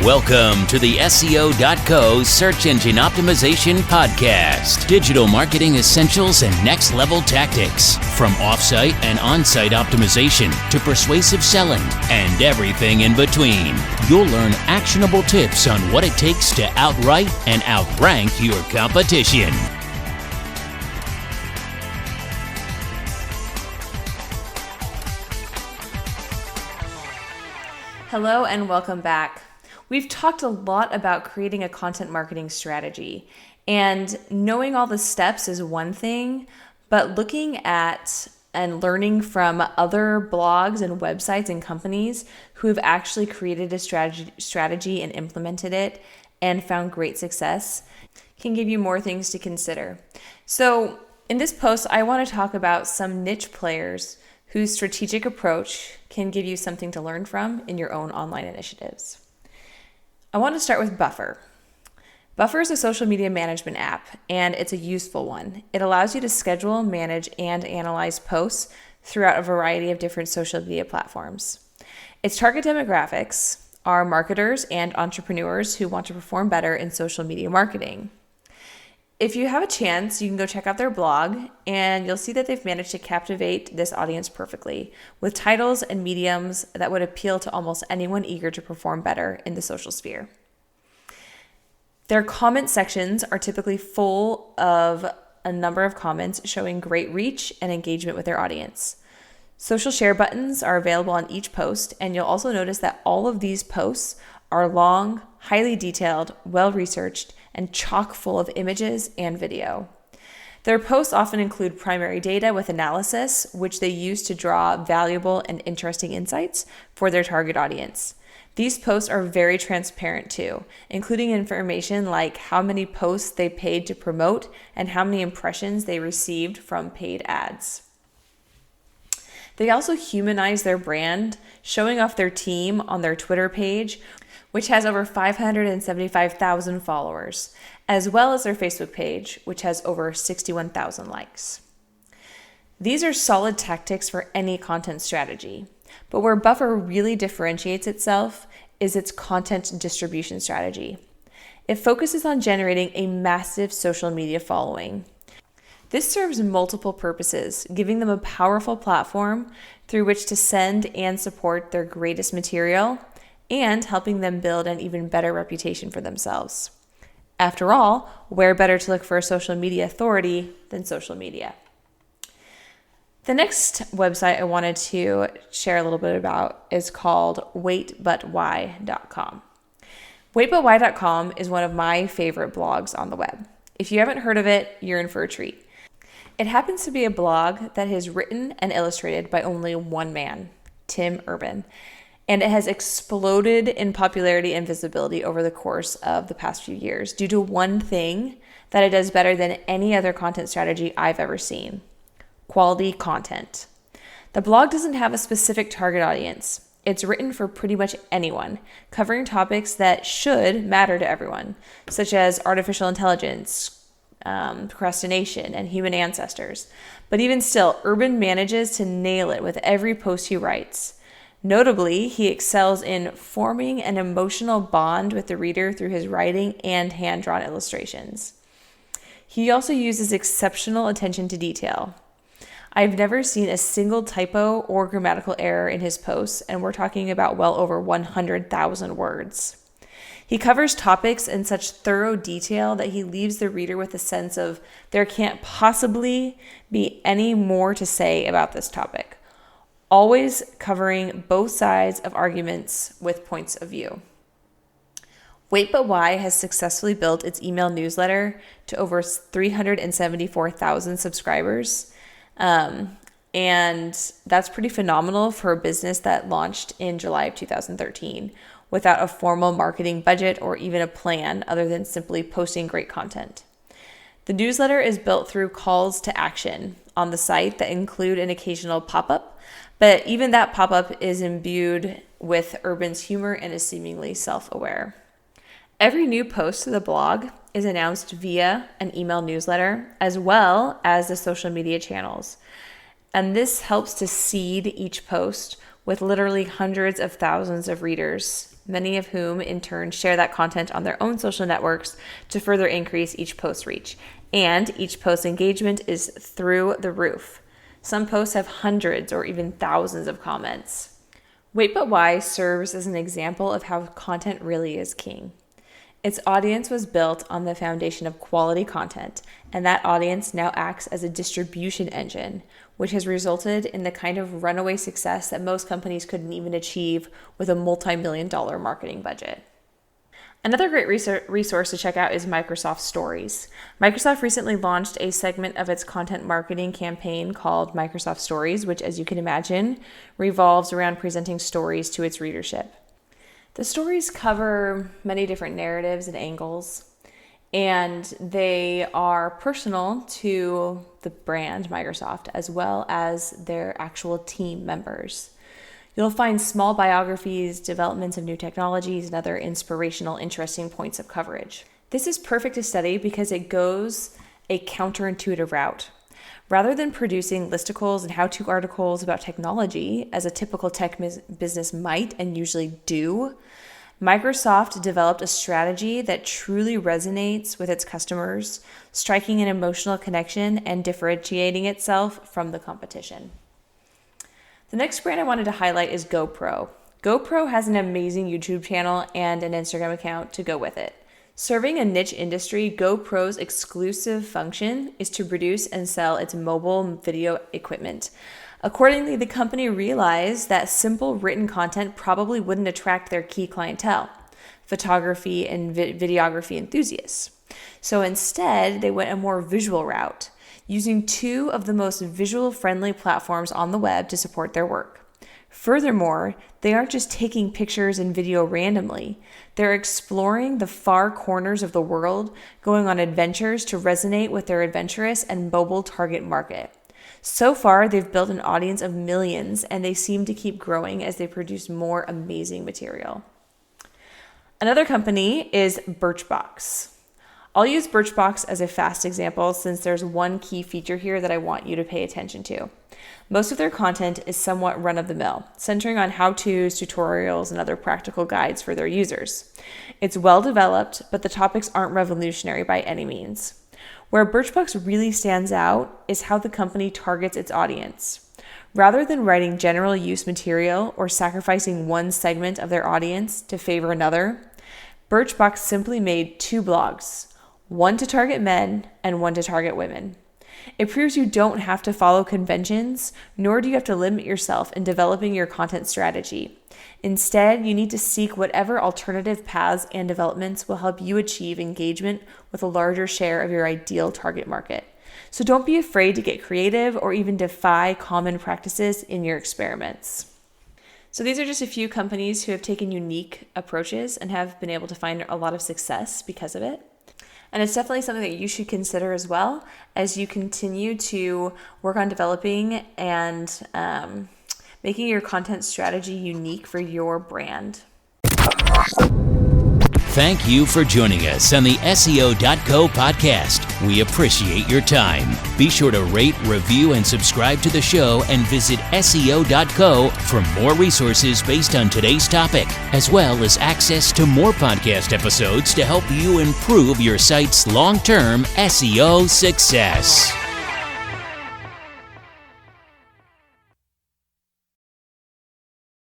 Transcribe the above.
Welcome to the SEO.co Search Engine Optimization Podcast. Digital marketing essentials and next level tactics. From offsite and on-site optimization to persuasive selling and everything in between. You'll learn actionable tips on what it takes to outright and outrank your competition. Hello and welcome back. We've talked a lot about creating a content marketing strategy, and knowing all the steps is one thing, but looking at and learning from other blogs and websites and companies who have actually created a strategy and implemented it and found great success can give you more things to consider. So in this post, I want to talk about some niche players whose strategic approach can give you something to learn from in your own online initiatives. I want to start with Buffer. Buffer is a social media management app, and it's a useful one. It allows you to schedule, manage, and analyze posts throughout a variety of different social media platforms. Its target demographics are marketers and entrepreneurs who want to perform better in social media marketing. If you have a chance, you can go check out their blog, and you'll see that they've managed to captivate this audience perfectly with titles and mediums that would appeal to almost anyone eager to perform better in the social sphere. Their comment sections are typically full of a number of comments showing great reach and engagement with their audience. Social share buttons are available on each post, and you'll also notice that all of these posts are long, highly detailed, well-researched, and chock full of images and video. Their posts often include primary data with analysis, which they use to draw valuable and interesting insights for their target audience. These posts are very transparent too, including information like how many posts they paid to promote and how many impressions they received from paid ads. They also humanize their brand, showing off their team on their Twitter page, which has over 575,000 followers, as well as their Facebook page, which has over 61,000 likes. These are solid tactics for any content strategy, but where Buffer really differentiates itself is its content distribution strategy. It focuses on generating a massive social media following. This serves multiple purposes, giving them a powerful platform through which to send and support their greatest material, and helping them build an even better reputation for themselves. After all, where better to look for a social media authority than social media? The next website I wanted to share a little bit about is called waitbutwhy.com. Waitbutwhy.com is one of my favorite blogs on the web. If you haven't heard of it, you're in for a treat. It happens to be a blog that is written and illustrated by only one man, Tim Urban, and it has exploded in popularity and visibility over the course of the past few years due to one thing that it does better than any other content strategy I've ever seen: quality content. The blog doesn't have a specific target audience. It's written for pretty much anyone, covering topics that should matter to everyone, such as artificial intelligence, procrastination, and human ancestors. But even still, Urban manages to nail it with every post he writes. Notably, he excels in forming an emotional bond with the reader through his writing and hand-drawn illustrations. He also uses exceptional attention to detail. I've never seen a single typo or grammatical error in his posts, and we're talking about well over 100,000 words. He covers topics in such thorough detail that he leaves the reader with a sense of there can't possibly be any more to say about this topic, always covering both sides of arguments with points of view. Wait But Why has successfully built its email newsletter to over 374,000 subscribers. And that's pretty phenomenal for a business that launched in July of 2013 without a formal marketing budget or even a plan other than simply posting great content. The newsletter is built through calls to action on the site that include an occasional pop-up, but even that pop-up is imbued with Urban's humor and is seemingly self-aware. Every new post to the blog is announced via an email newsletter as well as the social media channels. And this helps to seed each post with literally hundreds of thousands of readers, many of whom in turn share that content on their own social networks to further increase each post's reach. And each post engagement is through the roof. Some posts have hundreds or even thousands of comments. Wait But Why serves as an example of how content really is king. Its audience was built on the foundation of quality content, and that audience now acts as a distribution engine, which has resulted in the kind of runaway success that most companies couldn't even achieve with a multi-million-dollar marketing budget. Another great resource to check out is Microsoft Stories. Microsoft recently launched a segment of its content marketing campaign called Microsoft Stories, which, as you can imagine, revolves around presenting stories to its readership. The stories cover many different narratives and angles, and they are personal to the brand Microsoft as well as their actual team members. You'll find small biographies, developments of new technologies, and other inspirational, interesting points of coverage. This is perfect to study because it goes a counterintuitive route. Rather than producing listicles and how-to articles about technology, as a typical tech business might and usually do, Microsoft developed a strategy that truly resonates with its customers, striking an emotional connection and differentiating itself from the competition. The next brand I wanted to highlight is Gopro. Gopro has an amazing YouTube channel and an Instagram account to go with it. Serving a niche industry, GoPro's exclusive function is to produce and sell its mobile video equipment. Accordingly, the company realized that simple written content probably wouldn't attract their key clientele, photography and videography enthusiasts. So instead, they went a more visual route, using two of the most visual-friendly platforms on the web to support their work. Furthermore, they aren't just taking pictures and video randomly. They're exploring the far corners of the world, going on adventures to resonate with their adventurous and mobile target market. So far, they've built an audience of millions, and they seem to keep growing as they produce more amazing material. Another company is Birchbox. I'll use Birchbox as a fast example since there's one key feature here that I want you to pay attention to. Most of their content is somewhat run-of-the-mill, centering on how-tos, tutorials, and other practical guides for their users. It's well-developed, but the topics aren't revolutionary by any means. Where Birchbox really stands out is how the company targets its audience. Rather than writing general use material or sacrificing one segment of their audience to favor another, Birchbox simply made two blogs, one to target men and one to target women. It proves you don't have to follow conventions, nor do you have to limit yourself in developing your content strategy. Instead, you need to seek whatever alternative paths and developments will help you achieve engagement with a larger share of your ideal target market. So don't be afraid to get creative or even defy common practices in your experiments. So these are just a few companies who have taken unique approaches and have been able to find a lot of success because of it. And it's definitely something that you should consider as well as you continue to work on developing and making your content strategy unique for your brand. Thank you for joining us on the SEO.co podcast. We appreciate your time. Be sure to rate, review, and subscribe to the show and visit SEO.co for more resources based on today's topic, as well as access to more podcast episodes to help you improve your site's long-term SEO success.